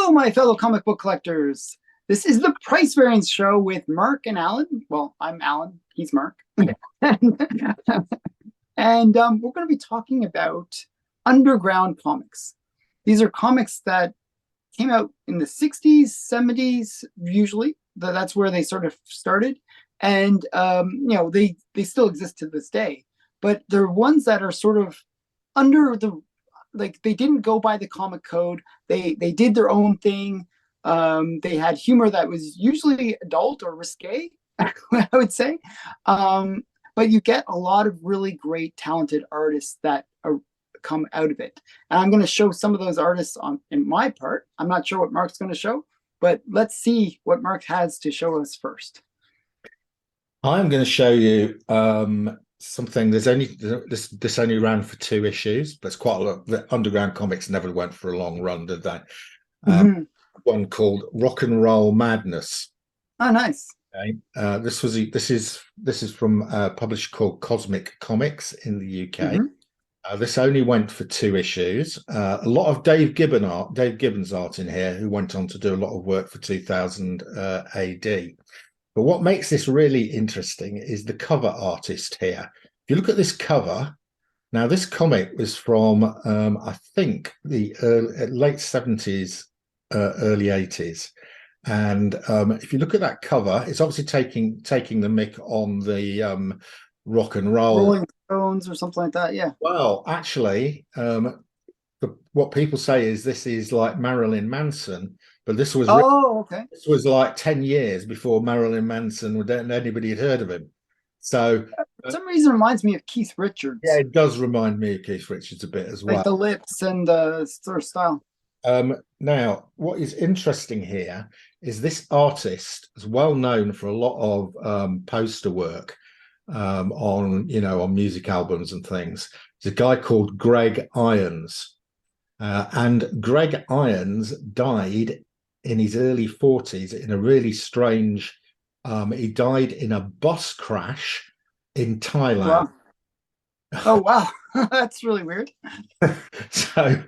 Hello, my fellow comic book collectors. This is the Price Variance Show with Mark and Alan. Well, I'm Alan, he's Mark. And we're going to be talking about underground comics. These are comics that came out in the 60s, 70s, usually. That's where they sort of started. And, they still exist to this day. But they're ones that are sort of under the like they didn't go by the comic code. They did their own thing. They had humor that was usually adult or risque, I would say. But you get a lot of really great, talented artists that come out of it. And I'm going to show some of those artists in my part. I'm not sure what Mark's going to show, but let's see what Mark has to show us first. I'm going to show you something. This only ran for 2 issues, but it's quite a lot. The underground comics never went for a long run, did they? One called Rock and Roll Madness. Oh, nice. Okay. This is from a publisher called Cosmic Comics in the UK. This only went for 2 issues. A lot of Dave Gibbons art in here, who went on to do a lot of work for 2000 AD. But what makes this really interesting is the cover artist here. If you look at this cover, now this comic was from, I think, the late 70s, early 80s. And if you look at that cover, it's obviously taking the mick on the rock and roll. Rolling Stones or something like that, yeah. Well, actually, what people say is this is like Marilyn Manson. But this was This was like 10 years before Marilyn Manson, anybody had heard of him. So for some reason, it reminds me of Keith Richards. Yeah, it does remind me of Keith Richards a bit as well. Like the lips and the sort of style. Now, what is interesting here is this artist is well known for a lot of poster work on music albums and things. It's a guy called Greg Irons. And Greg Irons died in his early 40s in a really strange, he died in a bus crash in Thailand. Wow. Oh, wow. That's really weird. So,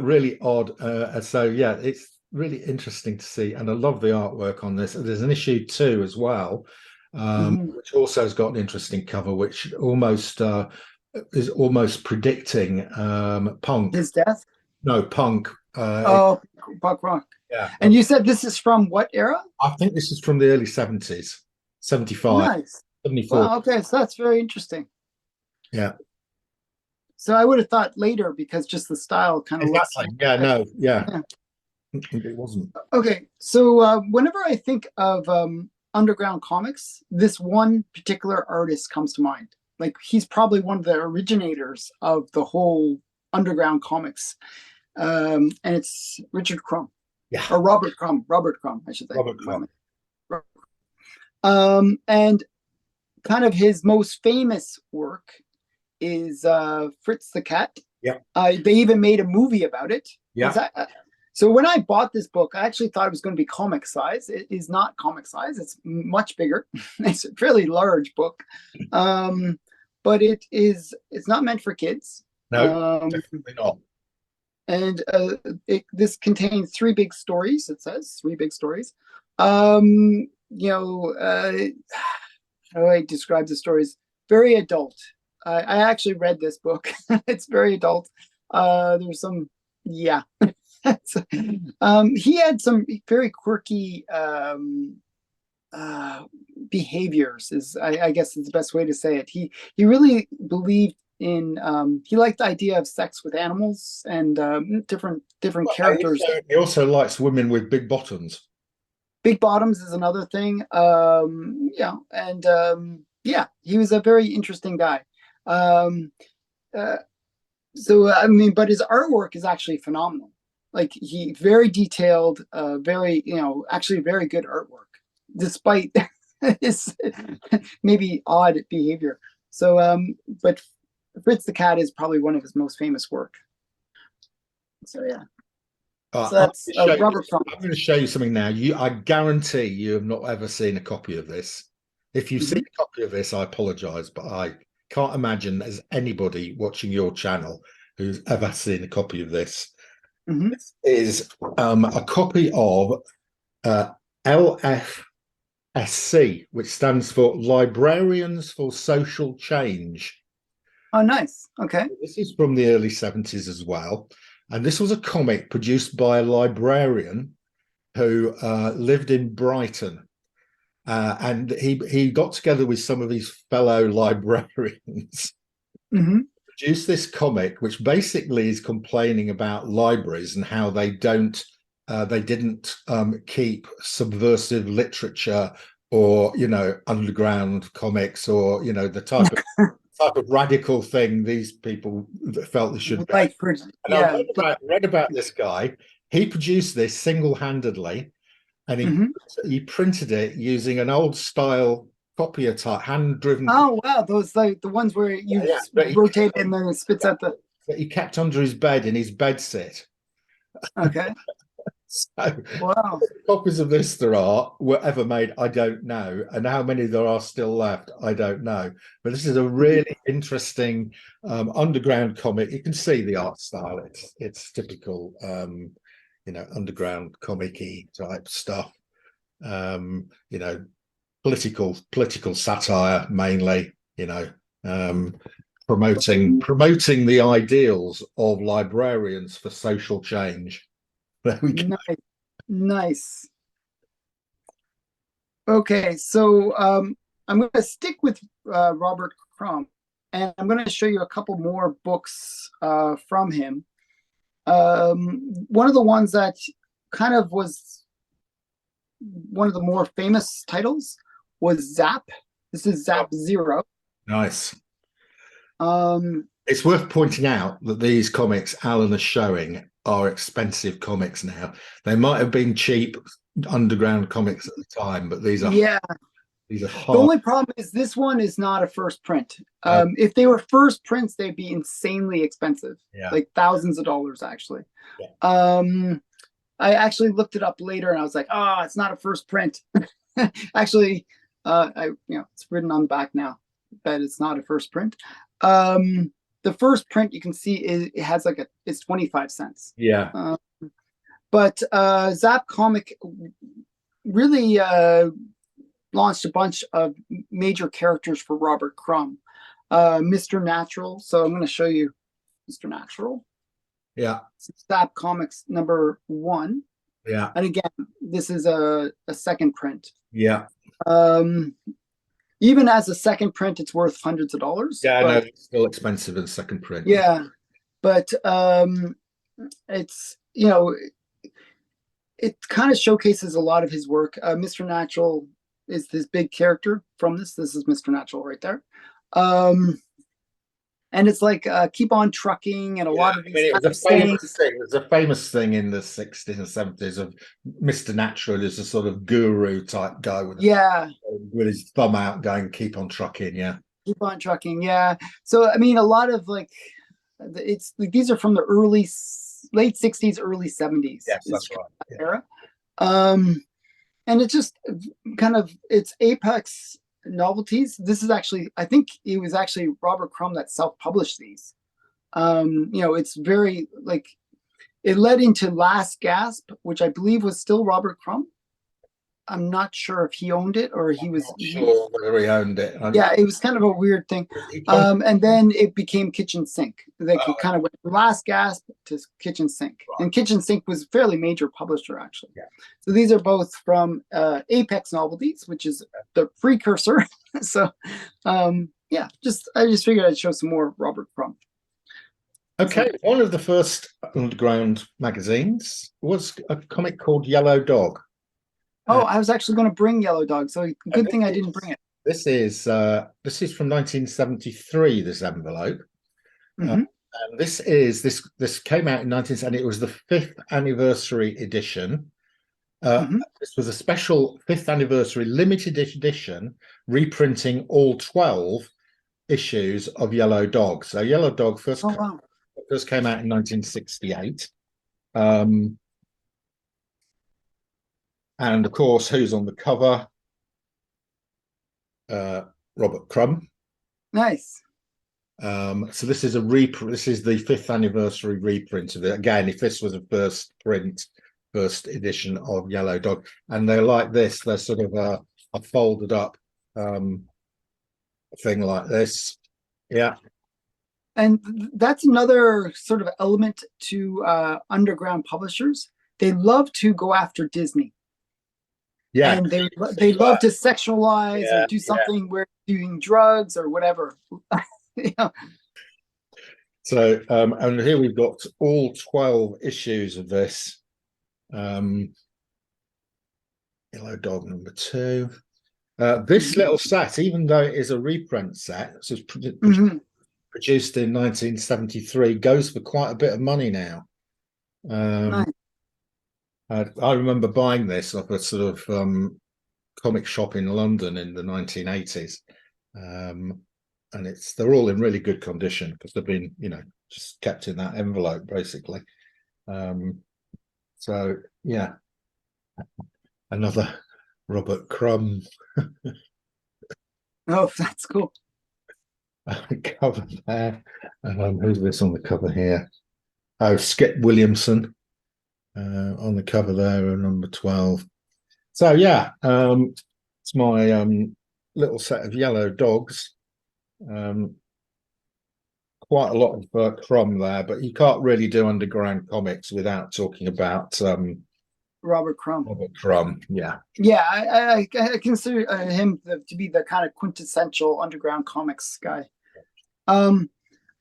really odd. So, yeah, it's really interesting to see. And I love the artwork on this. There's an issue 2 as well, which also has got an interesting cover, which is almost predicting Punk. His death? No, Punk. Punk rock. Yeah. And you said this is from what era? I think this is from the early 70s, 75. Nice. 74. Wow, okay, so that's very interesting. Yeah. So I would have thought later because just the style kind of looks like. Yeah, no, yeah. It wasn't. Okay, so whenever I think of underground comics, this one particular artist comes to mind. Like he's probably one of the originators of the whole underground comics. And it's Richard Crum. Yeah. Or Robert Crum, I should say. Robert Crum. And kind of his most famous work is Fritz the Cat. Yeah. They even made a movie about it. Yeah. So when I bought this book, I actually thought it was going to be comic size. It is not comic size. It's much bigger. It's a fairly large book. But it's not meant for kids. No, definitely not. And this contains 3 big stories. It says 3 big stories. How do I describe the stories? Very adult. I actually read this book. It's very adult. There's some, yeah. He had some very quirky behaviors. I guess is the best way to say it. He really believed in he liked the idea of sex with animals and different characters. He also likes women with big bottoms. Big bottoms is another thing. He was a very interesting guy. But his artwork is actually phenomenal. Like he very detailed, actually very good artwork, despite his maybe odd behavior. So, but Fritz the Cat is probably one of his most famous work. So yeah. So that's Robert Crum. I'm going to show you something now. I guarantee you have not ever seen a copy of this. If you've seen a copy of this, I apologize, but I can't imagine there's anybody watching your channel who's ever seen a copy of this. Hmm. This is a copy of LFSC, which stands for Librarians for Social Change. Oh, nice. Okay. This is from the early 70s as well. And this was a comic produced by a librarian who lived in Brighton. And he got together with some of his fellow librarians, Hmm. produced this comic, which basically is complaining about libraries and how they didn't keep subversive literature or underground comics or the type of radical thing these people felt they should be. Like, And I yeah. read about this guy. He produced this single-handedly, and Hmm. he printed it using an old style copier type, hand-driven. Oh, wow. Those like the ones where you Yeah, rotate and then it spits out the. that he kept under his bed in his bed sit. Okay. So Wow. copies of this there are were ever made, I don't know, and how many there are still left, I don't know. But this is a Mhm. really interesting underground comic. You can see the art style; it's typical, underground comic-y type stuff. Um, you know, political satire mainly. Um, promoting the ideals of librarians for social change. There we go. Nice. Nice. Okay, so I'm going to stick with Robert Crumb, and I'm going to show you a couple more books from him. One of the ones that kind of was one of the more famous titles was Zap. This is Zap Zero. Nice. Um, It's worth pointing out that these comics Alan is showing are expensive comics now. They might have been cheap underground comics at the time, but yeah, these are the hard. only problem is this one is not a first print. Uh, If they were first prints, they'd be insanely expensive, yeah, like thousands of dollars actually. yeah. Um, I actually looked it up later and I was like, oh, it's not a first print. Actually, it's written on the back now that it's not a first print. The first print you can see it has it's 25 cents. Yeah. But Zap Comic really launched a bunch of major characters for Robert Crumb. Mr. Natural. So I'm going to show you Mr. Natural. Yeah. Zap Comics #1. Yeah. And again, this is a second print. Yeah. Even as a second print, it's worth hundreds of dollars. Yeah, no, it's still expensive in second print. Yeah, but it's it kind of showcases a lot of his work. Mr. Natural is his big character from this. This is Mr. Natural right there. And it's like keep on trucking and a lot of these it kind was of sayings. it was a famous thing in the 60s and 70s of Mr. Natural as a sort of guru type guy with his thumb out going, keep on trucking, yeah. Keep on trucking, yeah. So I mean, a lot of it's like these are from the late 60s, early 70s. Yes, that's right. Yeah. Era. And it's just kind of it's Apex novelties. This is actually, I think it was actually Robert Crumb that self-published these. It's very like it led into Last Gasp, which I believe was still Robert Crumb. I'm not sure if he owned it or he was. Sure whether he owned it. Yeah, it was kind of a weird thing. And then it became Kitchen Sink. Like it kind of went from Last Gasp to Kitchen Sink. Right. And Kitchen Sink was a fairly major publisher, actually. Yeah. So these are both from Apex Novelties, which is the precursor. So, I just figured I'd show some more Robert Crumb. Okay, one of the first underground magazines was a comic called Yellow Dog. Oh, I was actually going to bring Yellow Dog, so good thing I didn't bring it. This is from 1973. This envelope, and this came out in 1970. It was the 5th anniversary edition. This was a special 5th anniversary limited edition, reprinting all 12 issues of Yellow Dog. So Yellow Dog first came out in 1968. And of course, who's on the cover? Robert Crumb. Nice. So this is a reprint. This is the 5th anniversary reprint of it. Again, if this was a first edition of Yellow Dog, and they're like this, they're sort of a folded up thing like this. Yeah. And that's another sort of element to underground publishers. They love to go after Disney. Yeah. And they love to sexualize or do something where doing drugs or whatever. Yeah. So, and here we've got all 12 issues of this. Yellow Dog number 2. This little set, even though it is a reprint set, so it's produced in 1973, goes for quite a bit of money now. Nice. I remember buying this off a sort of comic shop in London in the 1980s. And they're all in really good condition because they've been, just kept in that envelope, basically. So, yeah. Another Robert Crum. Oh, that's cool. Cover there. Who's this on the cover here? Oh, Skip Williamson on the cover there, number 12. So yeah, it's my little set of Yellow Dogs. Quite a lot of Crum there, but you can't really do underground comics without talking about Robert Crum. Robert Crum, yeah. Yeah, I consider him to be the kind of quintessential underground comics guy.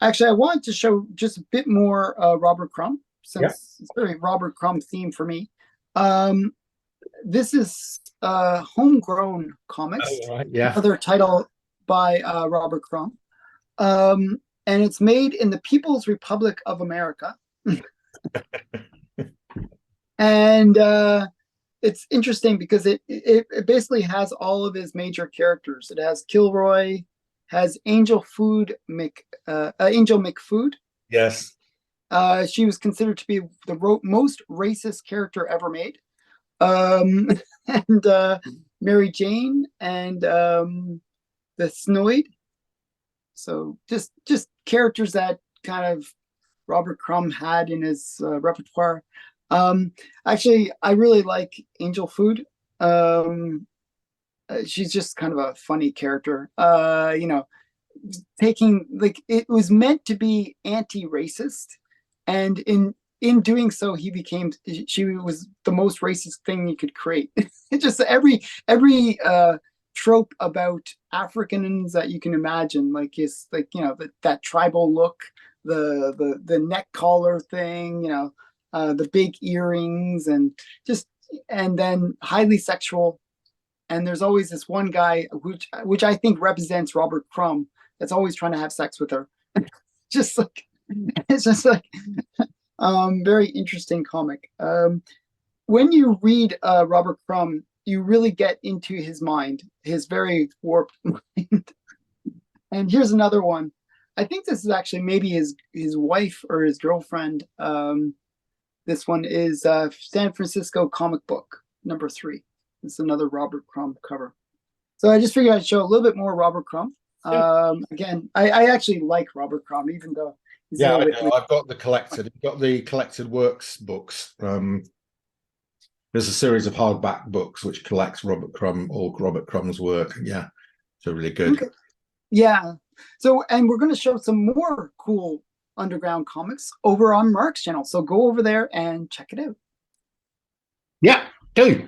Actually, I wanted to show just a bit more Robert Crum, since it's very Robert Crum theme for me. This is Homegrown Comics, another title by Robert Crum. And it's made in the People's Republic of America. And it's interesting because it basically has all of his major characters. It has Kilroy, has Angel McFood. Yes. She was considered to be the most racist character ever made. And Mary Jane and the Snoid. So just characters that kind of Robert Crum had in his repertoire. Actually, I really like Angel Food. She's just kind of a funny character. Taking, like, it was meant to be anti-racist, and in doing so, she was the most racist thing you could create. It just every trope about Africans that you can imagine, like his, like, that tribal look, the neck collar thing, the big earrings, and then highly sexual. And there's always this one guy which I think represents Robert Crum, that's always trying to have sex with her. It's just like very interesting comic. When you read Robert Crum, you really get into his mind, his very warped mind. And here's another one. I think this is actually maybe his wife or his girlfriend. This one is San Francisco Comic Book number 3. It's another Robert Crum cover. So I just figured I'd show a little bit more Robert Crum. Again, I actually like Robert Crum, even though he's I know. I've got the collected works books. There's a series of hardback books which collects all Robert Crum's work. Yeah, so really good. Okay. Yeah. So, and we're going to show some more cool underground comics over on Mark's channel. So go over there and check it out. Yeah, do.